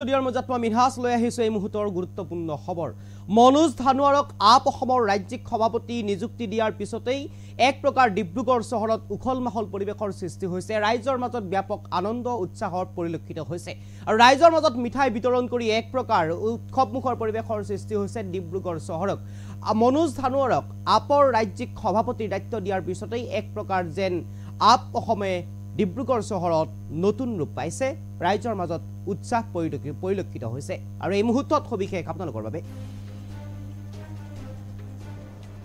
দিয়াৰ মাজত মই মিনহাস লৈ আহিছো এই মুহূৰ্তৰ গুৰুত্বপূৰ্ণ খবৰ মনোজ ধানোৱাৰক আপ অসমৰ ৰাজ্যিক সভাপতি নিযুক্তি দিয়াৰ পিছতেই এক প্ৰকাৰ ডিব্ৰুগড় চহৰত উখল মাখল পৰিৱেশৰ সৃষ্টি হৈছে ৰাইজৰ মাজত ব্যাপক আনন্দ উৎসাহৰ পৰিলক্ষিত হৈছে আৰু ৰাইজৰ মাজত মিঠাই বিতৰণ কৰি এক প্ৰকাৰ উৎসৱমুখৰ পৰিৱেশৰ সৃষ্টি হৈছে ডিব্ৰুগড় চহৰত মনোজ ধানোৱাৰক আপৰ ৰাজ্যিক সভাপতিৰ দায়িত্ব দিয়াৰ পিছতেই এক প্ৰকাৰ যেন আপ অসমে ডিব্ৰুগড় চহৰত নতুন ৰূপ পাইছে ৰাইজৰ মাজত উৎসাহ পৰিলক্ষিত হৈছে আৰু এই মুহূৰ্তত সবিশেষ আপোনালোকৰ বাবে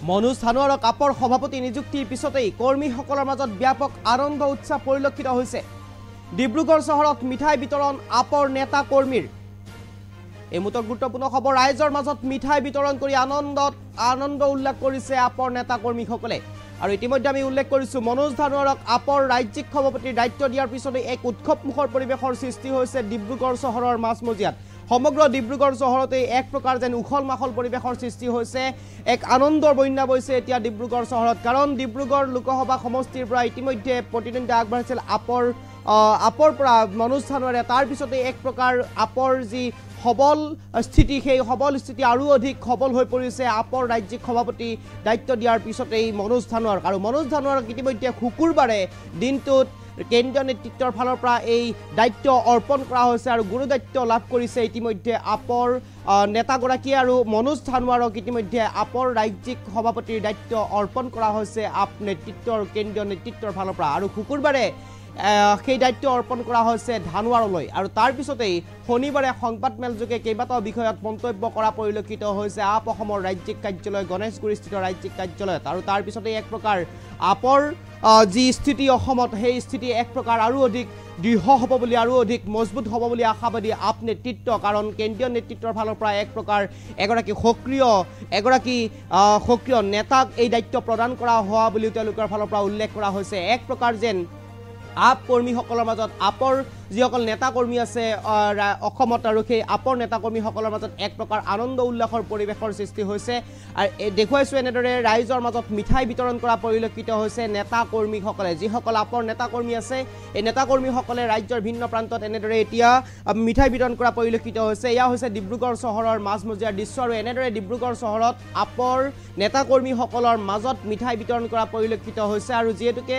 মনোজ ধানোৱাৰক আপৰ সভাপতি নিযুক্তিৰ পিছতেই কৰ্মীসকলৰ মাজত ব্যাপক আনন্দ উৎসাহ পৰিলক্ষিত হৈছে ডিব্ৰুগড় চহৰত মিঠাই বিতৰণ আপৰ নেতা কৰ্মীৰ এই মুহূৰ্তৰ গুৰুত্বপূৰ্ণ খবৰ ৰাইজৰ মাজত মিঠাই বিতৰণ কৰি আনন্দ উল্লেখ কৰিছে আপৰ নেতা কৰ্মীসকলে আৰু ইতিমধ্যে আমি উল্লেখ কৰিছো মনোজ ধানোৱাৰক আপৰ ৰাজ্যিক সভাপতিৰ দায়িত্ব দিয়াৰ পিছতে এক উৎসৱমুখৰ পৰিৱেশৰ সৃষ্টি হৈছে ডিব্ৰুগড় চহৰৰ মাজমজিয়াত সমগ্ৰ ডিব্ৰুগড় চহৰতে এক প্ৰকাৰ যেন উখল মাখল পৰিৱেশৰ সৃষ্টি হৈছে এক আনন্দৰ বন্যা বৈছে এতিয়া ডিব্ৰুগড় চহৰত কাৰণ ডিব্ৰুগড় লোকসভা সমষ্টিৰ পৰা ইতিমধ্যে প্ৰতিদ্বন্দ্বিতা আগবাঢ়িছিল আপৰ পৰা মনোজ ধানোৱাৰে তাৰ পিছতে এক প্ৰকাৰ আপৰ যি সবল স্থিতি সেই সবল স্থিতি আৰু অধিক সবল হৈ পৰিছে আপৰ ৰাজ্যিক সভাপতি দায়িত্ব দিয়াৰ পিছতেই মনোজ ধানোৱাৰক আৰু মনোজ ধানোৱাৰক ইতিমধ্যে শুকুৰবাৰে দিনটোত কেন্দ্ৰীয় নেতৃত্বৰ ফালৰ পৰা এই দায়িত্ব অৰ্পণ কৰা হৈছে আৰু গুৰু দায়িত্ব লাভ কৰিছে ইতিমধ্যে আপৰ নেতাগৰাকীয়ে আৰু মনোজ ধানোৱাৰক ইতিমধ্যে আপৰ ৰাজ্যিক সভাপতিৰ দায়িত্ব অৰ্পণ কৰা হৈছে আপ নেতৃত্বৰ কেন্দ্ৰীয় নেতৃত্বৰ ফালৰ পৰা আৰু শুকুৰবাৰে সেই দায়িত্ব অৰ্পণ কৰা হৈছে ধানোৱাৰলৈ আৰু তাৰ পিছতেই শনিবাৰে সংবাদমেলযোগে কেইবাটাও বিষয়ত মন্তব্য কৰা পৰিলক্ষিত হৈছে আপ অসমৰ ৰাজ্যিক কাৰ্যালয় গণেশগুৰিস্থিত ৰাজ্যিক কাৰ্যালয়ত আৰু তাৰ পিছতেই এক প্ৰকাৰ আপৰ যি স্থিতি অসমত সেই স্থিতি এক প্ৰকাৰ আৰু অধিক দৃঢ় হ'ব বুলি আৰু অধিক মজবুত হ'ব বুলি আশাবাদী আপ নেতৃত্ব কাৰণ কেন্দ্ৰীয় নেতৃত্বৰ ফালৰ পৰা এক প্ৰকাৰ এগৰাকী সক্ৰিয় নেতাক এই দায়িত্ব প্ৰদান কৰা হোৱা বুলি তেওঁলোকৰ ফালৰ পৰা উল্লেখ কৰা হৈছে এক প্ৰকাৰ যেন আপ কৰ্মীসকলৰ মাজত আপৰ যিসকল নেতা কৰ্মী আছে অসমত আৰু সেই আপৰ নেতা কৰ্মীসকলৰ মাজত এক প্ৰকাৰ আনন্দ উল্লাসৰ পৰিৱেশৰ সৃষ্টি হৈছে আৰু দেখুৱাইছোঁ এনেদৰে ৰাইজৰ মাজত মিঠাই বিতৰণ কৰা পৰিলক্ষিত হৈছে নেতা কৰ্মীসকলে যিসকল আপৰ নেতা কৰ্মী আছে এই নেতা কৰ্মীসকলে ৰাজ্যৰ ভিন্ন প্ৰান্তত এনেদৰে এতিয়া মিঠাই বিতৰণ কৰা পৰিলক্ষিত হৈছে এয়া হৈছে ডিব্ৰুগড় চহৰৰ মাজমজিয়াৰ দৃশ্য আৰু এনেদৰে ডিব্ৰুগড় চহৰত আপৰ নেতা কৰ্মীসকলৰ মাজত মিঠাই বিতৰণ কৰা পৰিলক্ষিত হৈছে আৰু যিহেতুকে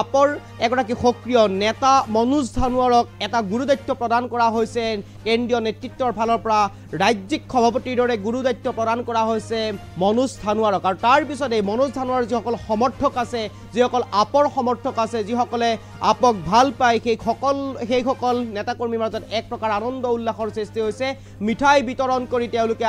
আপৰ এগৰাকী সক্ৰিয় নেতা মনোজ ধানোৱাৰক এটা গুৰু দায়িত্ব প্ৰদান কৰা হৈছে কেন্দ্ৰীয় নেতৃত্বৰ ফালৰ পৰা ৰাজ্যিক সভাপতিৰ দৰে গুৰু দায়িত্ব প্ৰদান কৰা হৈছে মনোজ ধানোৱাৰক আৰু তাৰ পিছতে মনোজ ধানোৱাৰ যিসকল সমৰ্থক আছে যিসকল আপৰ সমৰ্থক আছে যিসকলে আপক ভাল পায় সেইসকল নেতাকৰ্মীৰ মাজত এক প্ৰকাৰ আনন্দ উল্লাসৰ সৃষ্টি হৈছে মিঠাই বিতৰণ কৰি তেওঁলোকে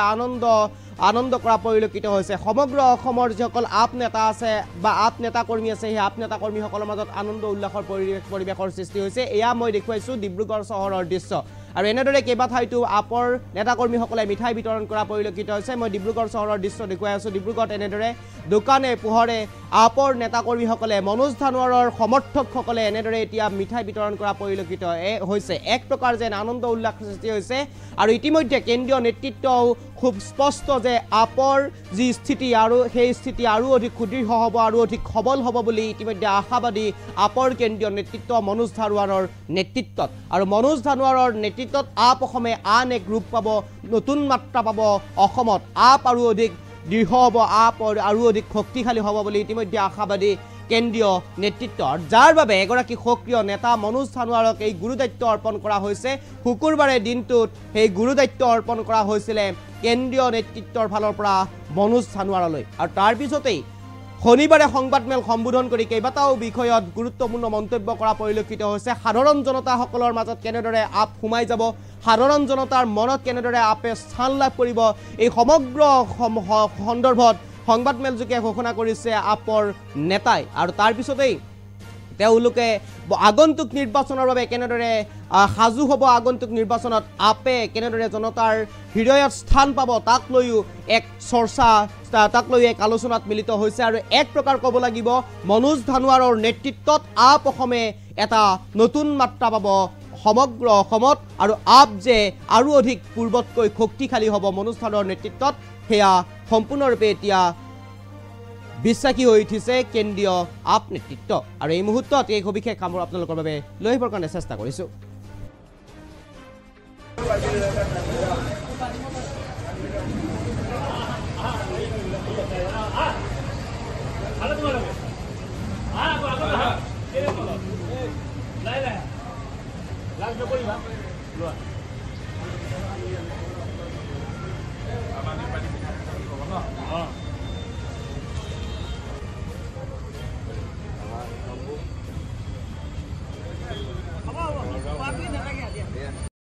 আনন্দ কৰা পৰিলক্ষিত হৈছে সমগ্ৰ অসমৰ যিসকল আপ নেতা আছে বা আপ নেতা কৰ্মী আছে সেই আপ নেতা কৰ্মীসকলৰ মাজত আনন্দ উল্লাসৰ পৰিৱেশৰ সৃষ্টি হৈছে এয়া মই দেখুৱাইছোঁ ডিব্ৰুগড় চহৰৰ দৃশ্য আৰু এনেদৰে কেইবাঠাইতো আপৰ নেতাকৰ্মীসকলে মিঠাই বিতৰণ কৰা পৰিলক্ষিত হৈছে মই ডিব্ৰুগড় চহৰৰ দৃশ্য দেখুৱাই আছোঁ ডিব্ৰুগড়ত এনেদৰে দোকানে পোহৰে আপৰ নেতাকৰ্মীসকলে মনোজ ধানোৱাৰৰ সমৰ্থকসকলে এনেদৰে এতিয়া মিঠাই বিতৰণ কৰা পৰিলক্ষিত হৈছে এক প্ৰকাৰ যেন আনন্দ উল্লাস সৃষ্টি হৈছে আৰু ইতিমধ্যে কেন্দ্ৰীয় নেতৃত্বও খুব স্পষ্ট যে আপৰ যি স্থিতি আৰু সেই স্থিতি আৰু অধিক সুদৃঢ় হ'ব আৰু অধিক সবল হ'ব বুলি ইতিমধ্যে আশাবাদী আপৰ কেন্দ্ৰীয় নেতৃত্ব মনোজ ধানোৱাৰৰ নেতৃত্বত আৰু মনোজ ধানোৱাৰৰ নেতৃত্বত আপ অসমে আন এক ৰূপ পাব নতুন মাত্ৰা পাব অসমত আপ আৰু অধিক দৃঢ় হ'ব আপ আৰু অধিক শক্তিশালী হ'ব বুলি ইতিমধ্যে আশাবাদী কেন্দ্ৰীয় নেতৃত্ব যাৰ বাবে এগৰাকী সক্ৰিয় নেতা মনোজ ধানোৱাৰক এই গুৰু দায়িত্ব অৰ্পণ কৰা হৈছে শুকুৰবাৰে দিনটোত সেই গুৰু দায়িত্ব অৰ্পণ কৰা হৈছিলে কেন্দ্ৰীয় নেতৃত্বৰ ফালৰ পৰা মনোজ ধানোৱাৰলৈ আৰু তাৰ পিছতেই শনিবাৰে সংবাদমেল সম্বোধন কৰি কেইবাটাও বিষয়ত গুৰুত্বপূৰ্ণ মন্তব্য কৰা পৰিলক্ষিত হৈছে সাধাৰণ জনতাসকলৰ মাজত কেনেদৰে আপ সোমাই যাব সাধাৰণ জনতাৰ মনত কেনেদৰে আপে স্থান লাভ কৰিব এই সমগ্ৰ সন্দৰ্ভত সংবাদমেলযোগে ঘোষণা কৰিছে আপৰ নেতাই আৰু তাৰ পিছতেই তেওঁলোকে আগন্তুক নিৰ্বাচনৰ বাবে কেনেদৰে সাজু হ'ব আগন্তুক নিৰ্বাচনত আপে কেনেদৰে জনতাৰ হৃদয়ত স্থান পাব তাক লৈও এক চৰ্চা তাক লৈ এক আলোচনাত মিলিত হৈছে আৰু এক প্ৰকাৰ ক'ব লাগিব মনোজ ধানোৱাৰৰ নেতৃত্বত আপ অসমে এটা নতুন মাত্ৰা পাব সমগ্ৰ অসমত আৰু আপ যে আৰু অধিক পূৰ্বতকৈ শক্তিশালী হ'ব মনোজ ধানোৱাৰৰ নেতৃত্বত সেয়া সম্পূৰ্ণৰূপে এতিয়া বিশ্বাসী হৈ উঠিছে কেন্দ্ৰীয় আপ নেতৃত্ব আৰু এই মুহূৰ্তত এই সবিশেষ কামৰ আপোনালোকৰ বাবে লৈ আহিবৰ কাৰণে চেষ্টা কৰিছোঁ। Aman